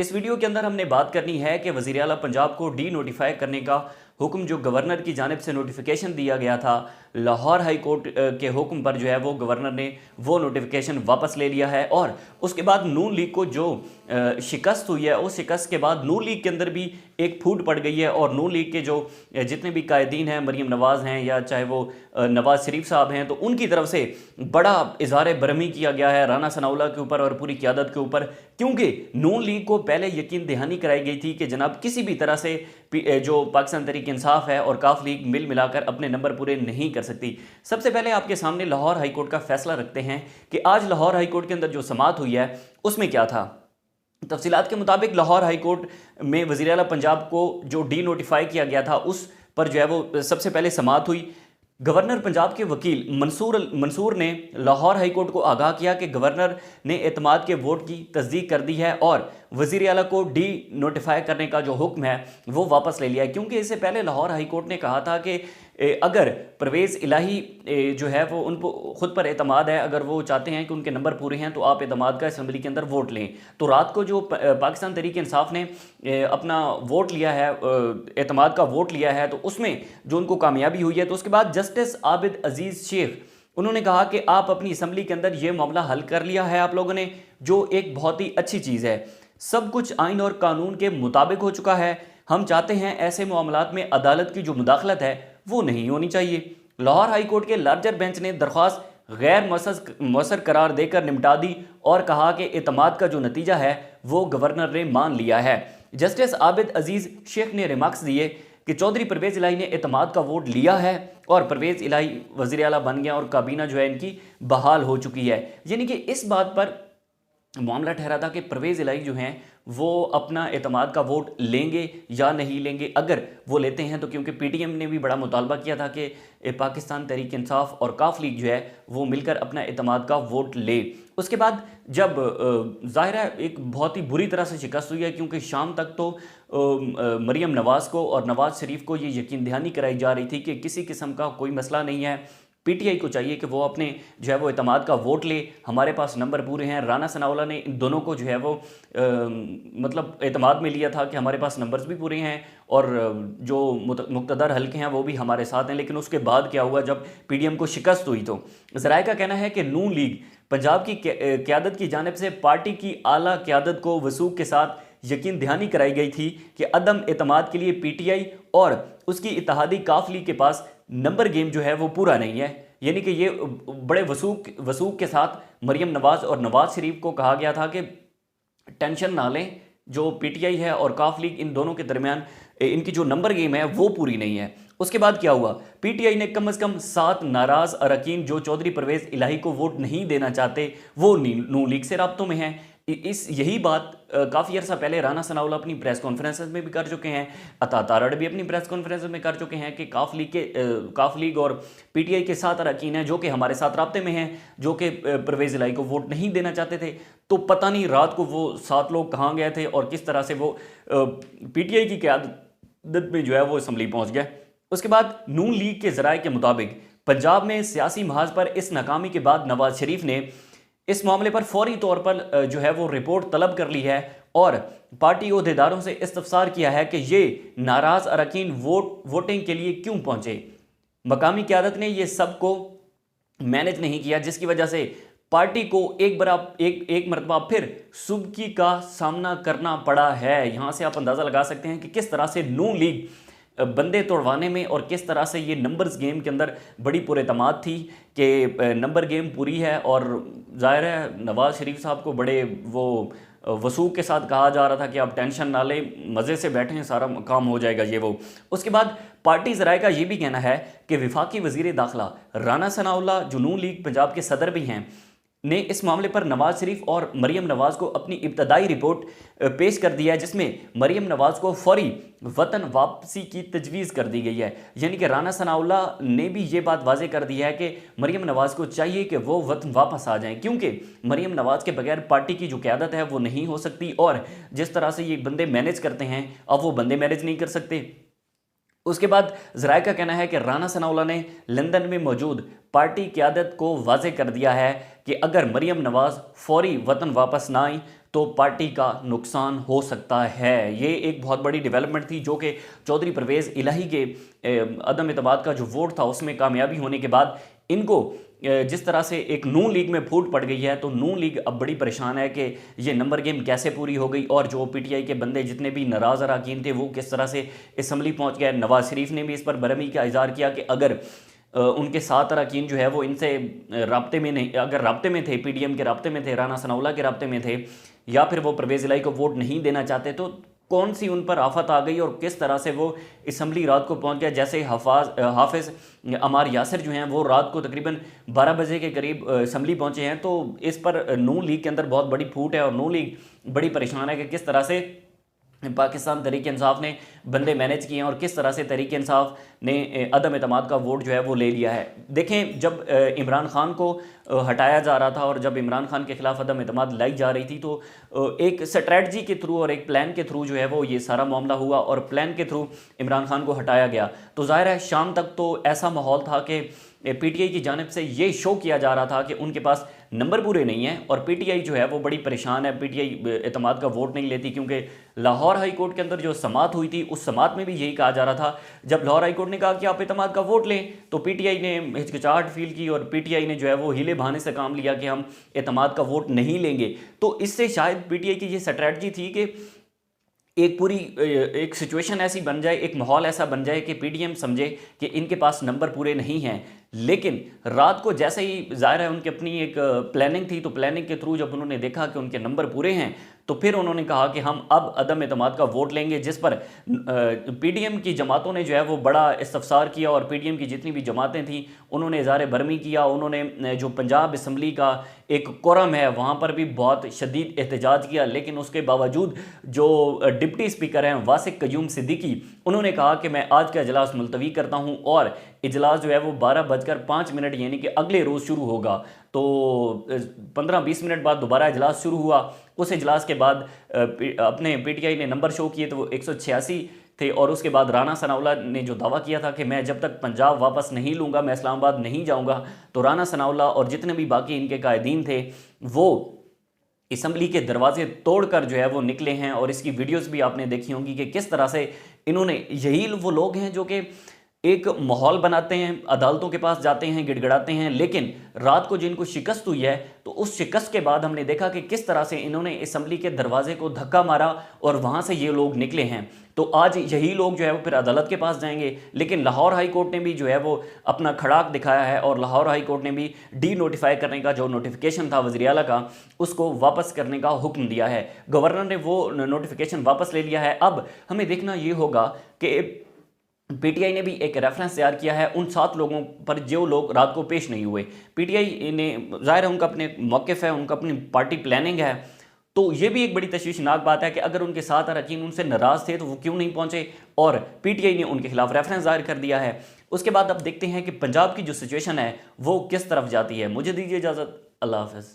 इस वीडियो के अंदर हमने बात करनी है कि वज़ीर आला पंजाब को डी नोटिफाई करने का हुक्म जो गवर्नर की जानिब से नोटिफिकेशन दिया गया था, लाहौर हाई कोर्ट के हुक्म पर जो है वो गवर्नर ने वो नोटिफिकेशन वापस ले लिया है। और उसके बाद नून लीग को जो शिकस्त हुई है, उस शिकस्त के बाद नून लीग के अंदर भी एक फूट पड़ गई है और नून लीग के जो जितने भी कायदीन हैं, मरीम नवाज़ हैं या चाहे वो नवाज़ शरीफ साहब हैं, तो उनकी तरफ से बड़ा इजहार बरहमी किया गया है राना सनाउल्लाह के ऊपर और पूरी क़यादत के ऊपर, क्योंकि नून लीग को पहले यकीन दहानी कराई गई थी कि जनाब किसी भी तरह से जो पाकिस्तान तहरीक इंसाफ है और काफ लीग मिल मिलाकर अपने नंबर पूरे नहीं कर सकती। सबसे पहले आपके सामने लाहौर हाई कोर्ट का फैसला रखते हैं कि आज लाहौर हाई कोर्ट के अंदर जो समाअत हुई है उसमें क्या था। तफसीलात के मुताबिक लाहौर हाई कोर्ट में वज़ीर आला पंजाब को जो डी नोटिफाई किया गया था उस पर जो है वो सबसे पहले समाअत हुई। गवर्नर पंजाब के वकील मंसूर ने लाहौर हाई कोर्ट को आगाह किया कि गवर्नर ने एतमाद के वोट की तस्दीक कर दी है और वज़ीर आला को डी नोटिफाई करने का जो हुक्म है वो वापस ले लिया है, क्योंकि इससे पहले लाहौर हाई कोर्ट ने कहा था कि अगर परवेज़ इलाही जो है वो उन खुद पर एतमाद है, अगर वो चाहते हैं कि उनके नंबर पूरे हैं तो आप एतमाद का असम्बली के अंदर वोट लें। तो रात को जो पाकिस्तान तहरीक इंसाफ ने अपना वोट लिया है, एतमाद का वोट लिया है, तो उसमें जो उनको कामयाबी हुई है, तो उसके बाद जस्टिस आबिद अजीज़ शेख उन्होंने कहा कि आप अपनी असम्बली के अंदर ये मामला हल कर लिया है आप लोगों ने, जो एक बहुत ही अच्छी चीज़ है। सब कुछ आइन और कानून के मुताबिक हो चुका है। हम चाहते हैं ऐसे मामलात में अदालत की जो मुदाखलत है वो नहीं होनी चाहिए। लाहौर हाई कोर्ट के लार्जर बेंच ने दरख्वास्त गैर मौसर करार देकर निपटा दी और कहा कि एतमाद का जो नतीजा है वो गवर्नर ने मान लिया है। जस्टिस आबिद अजीज़ शेख ने रिमार्क्स दिए कि चौधरी परवेज़ इलाही ने एतमाद का वोट लिया है और परवेज़ इलाही वज़ीर आला बन गया और काबीना जो है इनकी बहाल हो चुकी है। यानी कि इस बात पर मामला ठहरा था कि परवेज़ इलाही जो हैं वो अपना एतमाद का वोट लेंगे या नहीं लेंगे। अगर वो लेते हैं तो क्योंकि पीटीएम ने भी बड़ा मुतालबा किया था कि पाकिस्तान तहरीक इंसाफ और काफ लीग जो है वो मिलकर अपना एतमाद का वोट ले। उसके बाद जब ज़ाहिर है एक बहुत ही बुरी तरह से शिकस्त हुई है, क्योंकि शाम तक तो मरीम नवाज़ को और नवाज़ शरीफ को ये यकीन दहानी कराई जा रही थी कि किसी किस्म का कोई मसला नहीं है, पीटीआई को चाहिए कि वो अपने जो है वो एतमाद का वोट ले, हमारे पास नंबर पूरे हैं। राना सनाउल्लाह ने इन दोनों को जो है वो मतलब एतमाद में लिया था कि हमारे पास नंबर्स भी पूरे हैं और जो मुक़्तदर हल्के हैं वो भी हमारे साथ हैं। लेकिन उसके बाद क्या हुआ, जब पीडीएम को शिकस्त हुई तो ज़राए का कहना है कि नून लीग पंजाब की क़यादत की जानिब से पार्टी की आला क़यादत को वसूख के साथ यकीन दहानी कराई गई थी कि अदम एतमाद के लिए पीटीआई और उसकी इत्तेहादी काफ लीग के पास नंबर गेम जो है वो पूरा नहीं है। यानी कि ये बड़े वसूख के साथ मरीम नवाज़ और नवाज़ शरीफ को कहा गया था कि टेंशन ना लें, जो पीटीआई है और काफ लीग इन दोनों के दरमियान इनकी जो नंबर गेम है वो पूरी नहीं है। उसके बाद क्या हुआ, पीटीआई ने कम से कम 7 नाराज़ अरकान जो चौधरी परवेज़ इलाही को वोट नहीं देना चाहते वो नून लीग से राब्तों में हैं। यही बात काफ़ी अर्सा पहले राना सनाउल्लाह अपनी प्रेस कॉन्फ्रेंस में भी कर चुके हैं, अता तारड़ भी अपनी प्रेस कॉन्फ्रेंस में कर चुके हैं कि काफ लीग और पीटीआई के 7 अरकान हैं जो कि हमारे साथ राब्ते में हैं, जो कि परवेज़ इलाही को वोट नहीं देना चाहते थे। तो पता नहीं रात को वो 7 लोग कहाँ गए थे और किस तरह से वो पीटीआई की क़यादत में जो है वो असम्बली पहुँच गए। उसके बाद नून लीग के ज़राए के मुताबिक पंजाब में सियासी महाज पर इस नाकामी के बाद नवाज़ शरीफ ने इस मामले पर फौरी तौर पर जो है वो रिपोर्ट तलब कर ली है और पार्टी ओहदेदारों से इस्तफसार किया है कि ये नाराज़ अरकान वोटिंग के लिए क्यों पहुंचे। मकामी क़यादत ने ये सब को मैनेज नहीं किया, जिसकी वजह से पार्टी को एक मरतबा फिर सुबकी का सामना करना पड़ा है। यहाँ से आप अंदाज़ा लगा सकते हैं कि किस तरह से नून लीग बंदे तोड़वाने में और किस तरह से ये नंबर्स गेम के अंदर बड़ी पुरएतमाद थी कि नंबर गेम पूरी है। और ज़ाहिर है नवाज़ शरीफ साहब को बड़े वो वसूख के साथ कहा जा रहा था कि आप टेंशन ना लें, मज़े से बैठें, सारा काम हो जाएगा ये वो। उसके बाद पार्टी ज़राए का ये भी कहना है कि वफाकी वज़ीर दाखिला राना सनाउल्लाह जो नून लीग पंजाब के सदर भी हैं ने इस मामले पर नवाज़ शरीफ और मरीम नवाज़ को अपनी इब्तदाई रिपोर्ट पेश कर दिया है, जिसमें मरीम नवाज़ को फौरी वतन वापसी की तजवीज़ कर दी गई है। यानी कि राना सनाउल्लाह ने भी ये बात वाज़े कर दी है कि मरीम नवाज़ को चाहिए कि वो वतन वापस आ जाएं, क्योंकि मरीम नवाज़ के बगैर पार्टी की जो क़यादत है वो नहीं हो सकती और जिस तरह से ये बंदे मैनेज करते हैं अब वो बंदे मैनेज नहीं कर सकते। उसके बाद ज़राए का कहना है कि राना सनाउल्लाह ने लंदन में मौजूद पार्टी क़यादत को वाज़े कर दिया है कि अगर मरीम नवाज़ फौरी वतन वापस ना आई तो पार्टी का नुकसान हो सकता है। ये एक बहुत बड़ी डेवलपमेंट थी जो कि चौधरी परवेज़ इलाही के अदम एतमाद का जो वोट था उसमें कामयाबी होने के बाद इनको जिस तरह से एक नून लीग में फूट पड़ गई है, तो नून लीग अब बड़ी परेशान है कि ये नंबर गेम कैसे पूरी हो गई और जो पीटीआई के बंदे जितने भी नाराज़ अरकान थे वो किस तरह से असम्बली पहुंच गए। नवाज शरीफ ने भी इस पर बरहमी का इजहार किया कि अगर उनके 7 अरकान जो है वो इनसे राब्ते में नहीं, अगर राब्ते में थे, पीडीएम के राब्ते में थे, राना सनाउल्लाह के राब्ते में थे, या फिर वो परवेज़ इलाही को वोट नहीं देना चाहते, तो कौन सी उन पर आफत आ गई और किस तरह से वो असम्बली रात को पहुंच गया। जैसे हाफिज़ अमार यासिर जो हैं वो रात को तकरीबन 12 बजे के करीब असम्बली पहुंचे हैं। तो इस पर नून लीग के अंदर बहुत बड़ी फूट है और नून लीग बड़ी परेशान है कि किस तरह से पाकिस्तान तहरीक इंसाफ ने बंदे मैनेज किए हैं और किस तरह से तहरीक इंसाफ ने अदम एतमाद का वोट जो है वो ले लिया है। देखें, जब इमरान खान को हटाया जा रहा था और जब इमरान खान के खिलाफ अदम एतमाद लाई जा रही थी, तो एक स्ट्रेटजी के थ्रू और एक प्लान के थ्रू जो है वो ये सारा मामला हुआ और प्लान के थ्रू इमरान खान को हटाया गया। तो जाहिर है शाम तक तो ऐसा माहौल था कि पीटीआई की जानिब से ये शो किया जा रहा था कि उनके पास नंबर पूरे नहीं हैं और पीटीआई जो है वो बड़ी परेशान है। पीटीआई एतमाद का वोट नहीं लेती क्योंकि लाहौर हाई कोर्ट के अंदर जो समात हुई थी उस समात में भी यही कहा जा रहा था। जब लाहौर हाई कोर्ट ने कहा कि आप एतमाद का वोट लें तो पीटीआई ने हिचकिचाहट फील की और पीटीआई ने जो है वो हीले बहाने से काम लिया कि हम एतमाद का वोट नहीं लेंगे। तो इससे शायद पीटीआई की ये स्ट्रैटेजी थी कि एक पूरी एक सिचुएशन ऐसी बन जाए, एक माहौल ऐसा बन जाए कि पीडीएम समझे कि इनके पास नंबर पूरे नहीं हैं। लेकिन रात को जैसे ही जाहिर है उनकी अपनी एक प्लानिंग थी, तो प्लानिंग के थ्रू जब उन्होंने देखा कि उनके नंबर पूरे हैं तो फिर उन्होंने कहा कि हम अब अदम एतमाद का वोट लेंगे, जिस पर पीडीएम की जमातों ने जो है वो बड़ा इस्तफसार किया और पीडीएम की जितनी भी जमातें थीं उन्होंने इज़हार बरहमी किया। उन्होंने जो पंजाब असम्बली का एक कोरम है वहाँ पर भी बहुत शदीद एहतजाज किया, लेकिन उसके बावजूद जो डिप्टी स्पीकर हैं वासिक कयूम सिद्दीकी, उन्होंने कहा कि मैं आज का इजलास मुलतवी करता हूँ और इजलास जो है वो 12:05 यानी कि अगले रोज़ शुरू होगा। तो 15-20 मिनट बाद दोबारा इजलास शुरू हुआ। उस इजलास के बाद अपने पीटीआई ने नंबर शो किए तो वो 186 थे और उसके बाद राना सनाउल्लाह ने जो दावा किया था कि मैं जब तक पंजाब वापस नहीं लूँगा, मैं इस्लामाबाद नहीं जाऊँगा, तो राना सनाउल्लाह और जितने भी बाकी इनके कायदीन थे वो असम्बली के दरवाजे तोड़कर जो है वो निकले हैं। और इसकी वीडियोस भी आपने देखी होंगी कि किस तरह से इन्होंने, यही वो लोग हैं जो कि एक माहौल बनाते हैं, अदालतों के पास जाते हैं, गिड़गिड़ाते हैं, लेकिन रात को जिनको शिकस्त हुई है तो उस शिकस्त के बाद हमने देखा कि किस तरह से इन्होंने असम्बली के दरवाजे को धक्का मारा और वहाँ से ये लोग निकले हैं। तो आज यही लोग जो है वो फिर अदालत के पास जाएंगे। लेकिन लाहौर हाई कोर्ट ने भी जो है वो अपना खड़ाक दिखाया है और लाहौर हाई कोर्ट ने भी डी नोटिफाई करने का जो नोटिफिकेशन था वज़ीर आला का, उसको वापस करने का हुक्म दिया है। गवर्नर ने वो नोटिफिकेशन वापस ले लिया है। अब हमें देखना ये होगा कि पीटीआई ने भी एक रेफरेंस तैयार किया है उन 7 लोगों पर जो लोग रात को पेश नहीं हुए। पीटीआई ने, जाहिर है उनका अपने मौक़िफ़ है, उनका अपनी पार्टी प्लानिंग है, तो ये भी एक बड़ी तशवीशनाक बात है कि अगर उनके 7 अरकान उनसे नाराज़ थे तो वो क्यों नहीं पहुंचे और पीटीआई ने उनके खिलाफ रेफरेंस जाहिर कर दिया है। उसके बाद अब देखते हैं कि पंजाब की जो सिचुएशन है वो किस तरफ जाती है। मुझे दीजिए इजाज़त, अल्लाह हाफ़िज़।